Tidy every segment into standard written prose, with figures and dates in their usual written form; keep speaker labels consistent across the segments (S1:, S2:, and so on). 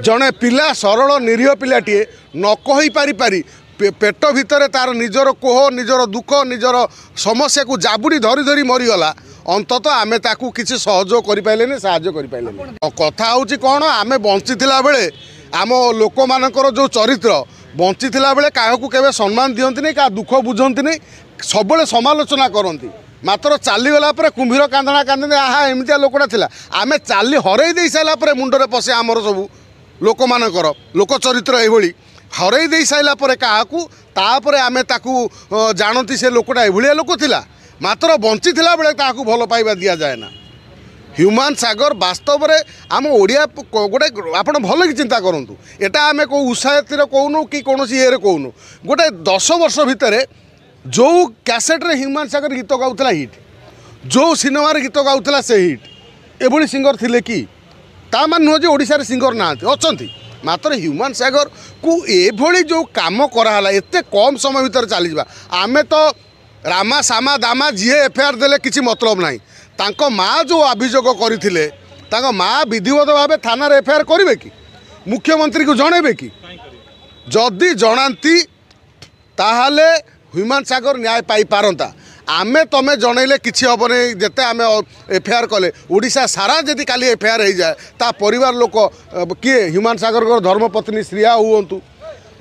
S1: जड़े पिला सरल निरीह पिलाटीए न कही पारि पेट भितर तार निजर कोह निजर दुख निजर समस्या को जाबुड़ी धरी धरी मरीगला अंतत आम ताकू किसी सहयोग करें साहय करें कथा हूँ कौन आम बंची बेले आम लोक मानकर जो चरित्र बंची बेले क्या केवे सम्मान दिखती नहीं क्या दुख बुझती नहीं सब समालोचना करती मात्र चलीगला कुंभीर कांदना कांदी आहा एमतिया लोकटा थिला आम चाली हरई दे सारापर मुंडरे पशे आमर सब लोक मानकर लोक चरित्र एभली हरई दे सारापर क्या तापर आम ताकू जानती से लोकटा एभलिया लोक थिला मात्र बंची बेले ताकू भल पाइबा दि जाए ना ह्यूमान सागर वास्तव में आम ओडिया गोटे आप भल कि चिंता करूँ एटा आम कौ उत्साहित कहूनु कि कौन ये कहूनु गोटे 10 वर्ष भितर जो कैसेट्रे ह्यूमान सागर गीत गाउला हिट जो सिनेमा गीत गाउला से हिट एभली सिंगर थिले कि ता मान नुह जो ओडिशा रे सिंगर ना अच्छा मात्र ह्यूमान सागर को एभली जो काम कराला एते कम समय भितर चली जावा आमे तो रामा सामा दामा जी एफआईआर देले किसी मतलब नहीं तांको माँ जो अभियोग करथिले तांको माँ विधिवत भाव थाना एफआईआर करेंगे कि मुख्यमंत्री को जणेबे कि जदि जनाती ताहले ह्यूमान सागर न्याय पाई पारंता आमे तमे जनइले किछि हेबनी जेते आमे एफआईआर कले ओडिशा सारा जदि काली एफआईआर हो जाए ता परिवार लोक किए ह्यूमान सागर धर्मपत्नी श्रिया हुंतु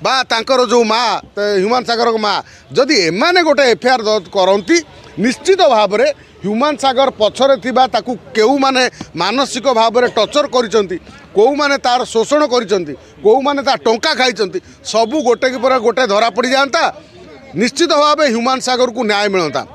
S1: बा तांकर जो माँ ह्यूमान सागर माँ जदि एमाने गोटे एफआईआर करती निश्चित भाव में ह्यूमान सागर पछरे थिबा ताकू केउ माने मानसिक भाव में टर्चर करिसंती कौ माने तार शोषण करिसंती कौ माने ता टंका खाइसंती सबू गोटे की पर गोटे धरा पड़ जाता निश्चित भाव ह्यूमान सागर को न्याय मिलता।